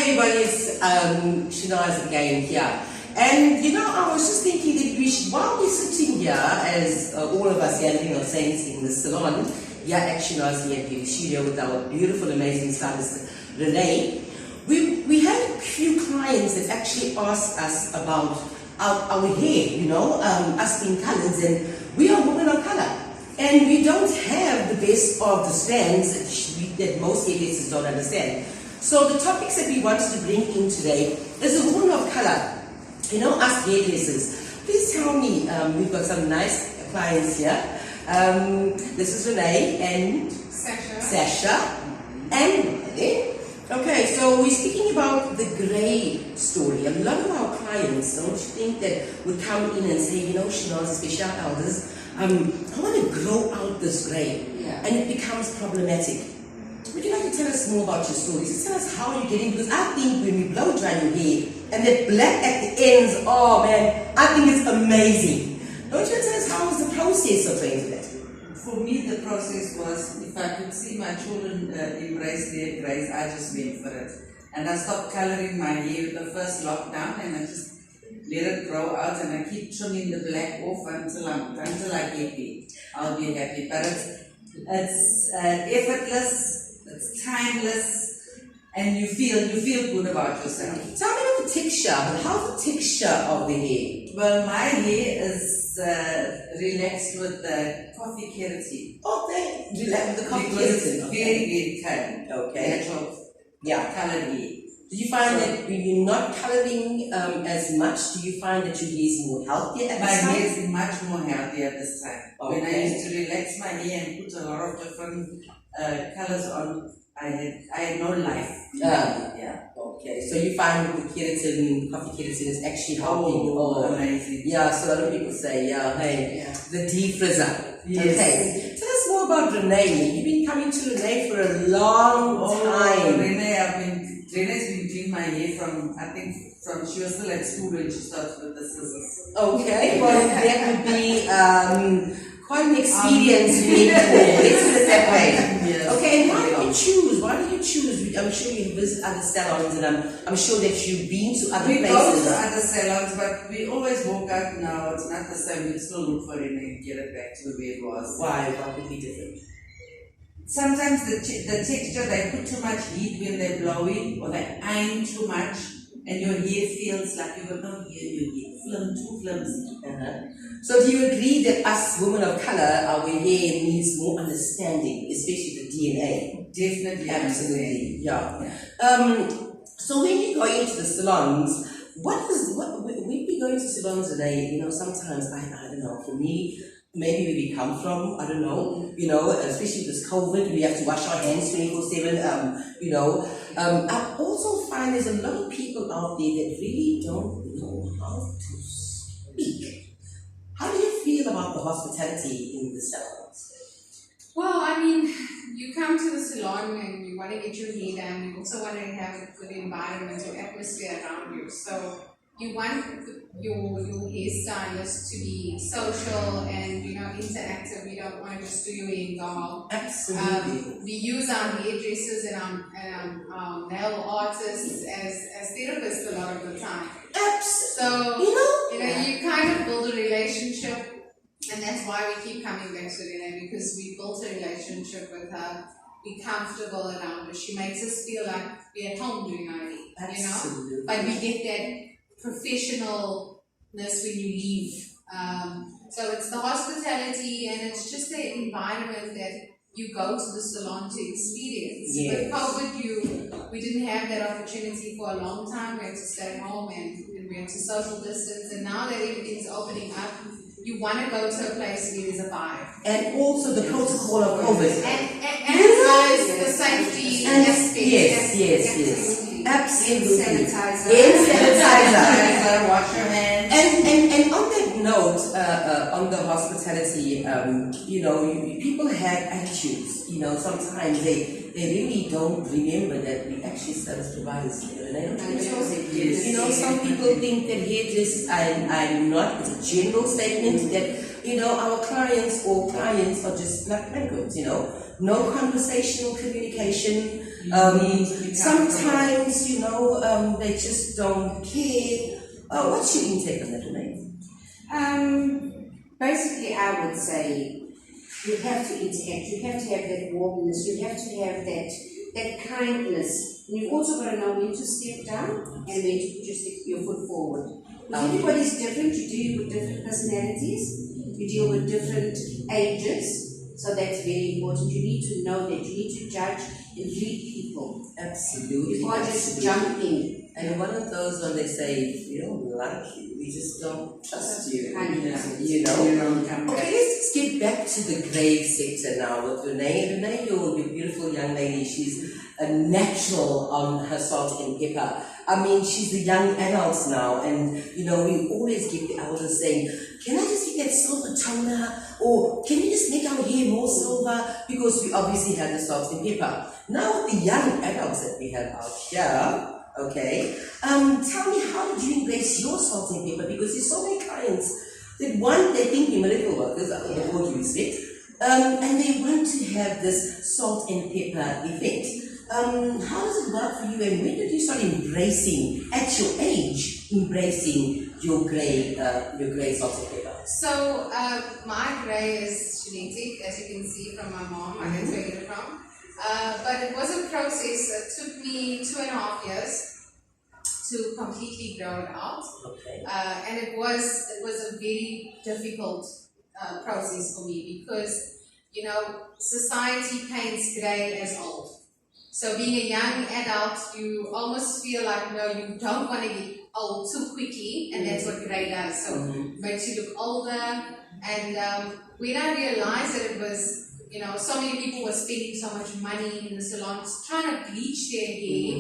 everybody, it's Shanaz again here. And I was just thinking that we should, while we're sitting here, as all of us here living on Saints in the salon, here at Shanaz here at the studio with our beautiful, amazing stylist Renee, we had a few clients that actually asked us about our hair, us being colours, and we are women of colour. And we don't have the best of the strands that most hairdressers don't understand. So the topics that we wanted to bring in today is a woman of color. Us hairdressers. Please tell me, we've got some nice clients here. This is Renee and Sasha. And okay, so we're speaking about the grey story. A lot of our clients, don't you think, that would come in and say, Shanaz, special elders, I want to grow out this grey, and it becomes problematic. Would you like to tell us more about your story? Just tell us how you're getting, because I think when we blow dry your hair and that black at the ends, oh man, I think it's amazing. Don't you tell us how was the process of doing that? For me, the process was, if I could see my children embrace their grays, I just went for it. And I stopped colouring my hair with the first lockdown, and I just let it grow out, and I keep trimming the black off until I get there. I'll be happy. But it's effortless. It's timeless, and you feel good about yourself. Tell me about the texture. How's the texture of the hair? Well, my hair is relaxed with the coffee keratin. Okay, relaxed with the coffee because keratin. It's very, very curly. Okay. Natural, coloured hair. Do you find that when you're not colouring as much, do you find that your hair is more healthier at this time? My hair is much more healthier at this time. Okay. When I used to relax my hair and put a lot of different colours on, I had no life. Okay, so you find with the keratin, coffee keratin is actually helping. Amazing. Yeah, so a lot of people say, the defrizzer. Yes. Okay, tell us more about Renee. You've been coming to Renee for a long time. Renee's been doing my hair from she was still at school when she started with the scissors. Okay, well that would be quite an experience you need to let's put it that way. Yes. Okay, and why do you choose? I'm sure you visit other salons, and I'm sure that you've been to other places. We go to other salons, but we always walk out now, it's not the same. We still look for it and get it back to where it was. Why? What would be different? Sometimes the texture, they put too much heat when they're blowing, or they iron too much, and your hair feels like you've got no hair, your hair too flimsy. So do you agree that us women of colour, our hair needs more understanding, especially the DNA? Definitely. Absolutely. Yeah. So when you go into the salons, when we go into salons today, sometimes I don't know, for me, maybe where we come from, I don't know, especially with this COVID, we have to wash our hands 24/7, I also find there's a lot of people out there that really don't know how to speak. How do you feel about the hospitality in the salons? Well, you come to the salon and you want to get your hair done. You also want to have a good environment or atmosphere around you. So you want your hairstylist to be social and interactive. You don't want to just do your hair in gall. Absolutely. We use our hairdressers and our nail artists as therapists a lot of the time. So you kind of build a relationship. And that's why we keep coming back to Renee, because we built a relationship with her. We're comfortable around her. She makes us feel like we're at home doing our hair, Absolutely. But we get that professionalness when you leave. So it's the hospitality, and it's just the environment that you go to the salon to experience. Yes. With COVID, we didn't have that opportunity for a long time. We had to stay home and we had to social distance. And now that everything's opening up, you want to go to a place where there's a vibe. And also the protocol of COVID. And as well as the safety aspect. Yes. Absolutely. Hand sanitizer. Wash your hands. And on that note, on the hospitality, people have attitudes. Sometimes they really don't remember that we actually service providers here. And I don't think Yes. Some people think that hairdressers are not. It's a general statement that our clients are just black bankers. No conversational communication. Sometimes, they just don't care. What's your intake on that, Renee? Basically, I would say you have to interact, you have to have that warmness, you have to have that kindness. And you've also got to know when to step down and when to put your foot forward. Because everybody's different, you deal with different personalities, you deal with different ages. So that's very important. You need to know that. You need to judge and read people. Absolutely. You can't just jump in. And one of those when they say, if we don't like you, we just don't trust you. Okay, let's get back to the grave sector now with Renee. Renee, your beautiful young lady, she's a natural on her salt and pepper. I mean, she's the young adults now, and we always get the elders saying, can I just get that silver toner? Or can we just make our hair more silver? Because we obviously have the salt and pepper. Now with the young adults that we have out here, okay, tell me, how did you embrace your salt and pepper? Because there's so many clients that they think we're miracle workers, with all due respect, and they want to have this salt and pepper effect. How does it work for you, and when did you start embracing, at your age, embracing your grey salt and pepper? So my grey is genetic, as you can see from my mom. I didn't take it from. But it was a process. It took me 2.5 years to completely grow it out. Okay. And it was a very difficult process for me because society paints grey as old. So being a young adult, you almost feel like, no, you don't want to get old too quickly, and that's what grey does. So it makes you look older. And when I realized that it was, so many people were spending so much money in the salons trying to bleach their hair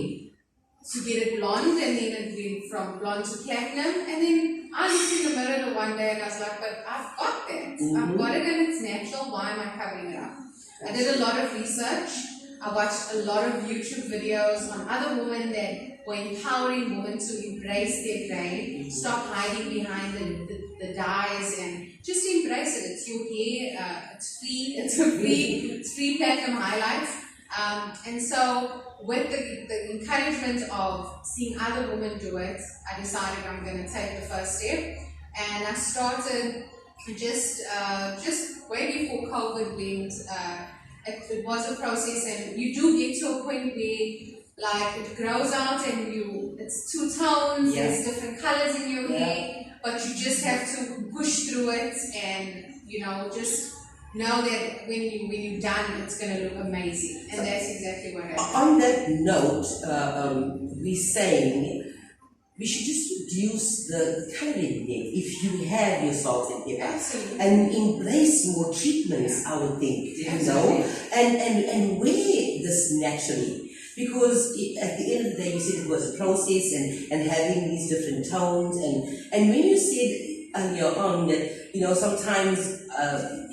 to get it blonde, and then it went from blonde to platinum. And then I looked in the mirror one day and I was like, but I've got that. I've got it and it's natural. Why am I covering it up? I did a lot of research. I watched a lot of YouTube videos on other women that were empowering women to embrace their grey, stop hiding behind the dyes, and just embrace it. It's your hair, it's free platinum highlights. And so with the encouragement of seeing other women do it, I decided I'm going to take the first step. And I started just way before COVID went. It was a process, and you do get to a point where it grows out and it's two tones, there's different colors in your hair, but you just have to push through it and just know that when you're done, it's going to look amazing. And that's exactly what happened. On that note, we're saying we should just reduce the calorie intake if you have your salt and pepper. Absolutely. And embrace more treatments, I would think, and wear this naturally. Because at the end of the day, you said it was a process and having these different tones. And when you said earlier on that, sometimes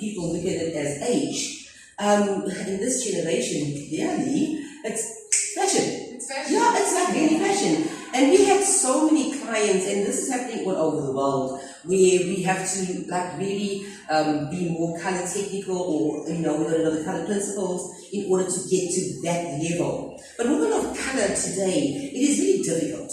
people look at it as age, in this generation, clearly, it's fashion. It's fashion. Yeah, it's like really fashion. And we have so many clients, and this is happening all over the world, where we have to really be more color technical, or we don't know the color principles in order to get to that level. But women of color today, it is really difficult.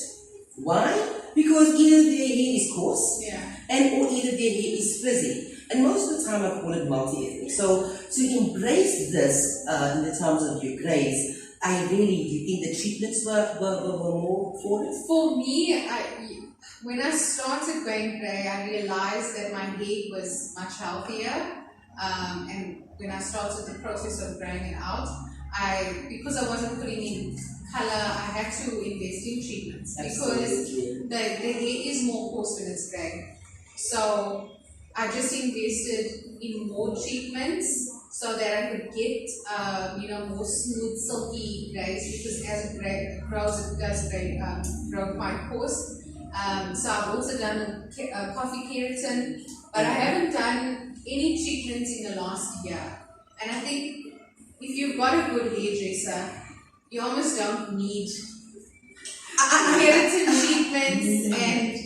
Why? Because either their hair is coarse, or either their hair is frizzy. And most of the time I call it multi-ethnic. So to embrace this in the terms of your grays, do you think the treatments were more for it? For me, when I started going grey, I realized that my hair was much healthier. And when I started the process of growing it out, because I wasn't putting in color, I had to invest in treatments. Absolutely. Because the hair is more coarse when it's grey. So I just invested in more treatments so that I could get more smooth, silky grays, because as it grows, it does grow quite coarse. So I've also done coffee keratin, but I haven't done any treatments in the last year. And I think if you've got a good hairdresser, you almost don't need keratin treatments, and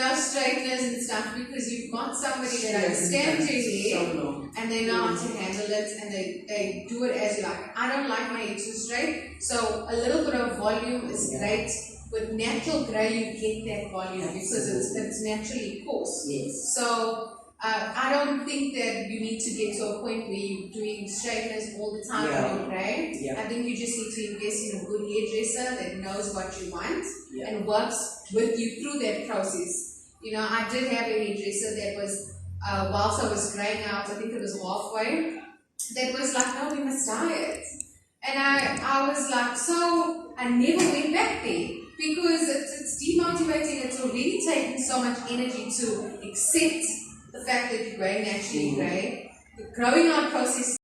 straighteners and stuff, because you've got somebody that understands your hair So long. and they know how to handle it, and they do it as you like. I don't like my hair too straight, so a little bit of volume is great. With natural grey, you get that volume because it's naturally coarse. Yes. So I don't think that you need to get to a point where you're doing straighteners all the time on your grey. Yeah. I think you just need to invest in a good hairdresser that knows what you want Yeah. and works with you through that process. I did have a hairdresser that was, whilst I was greying out, I think it was halfway, that was like, no, we must dye it. And I was like, so I never went back there because it's demotivating. It's already taking so much energy to accept the fact that you're growing naturally grey. The growing out process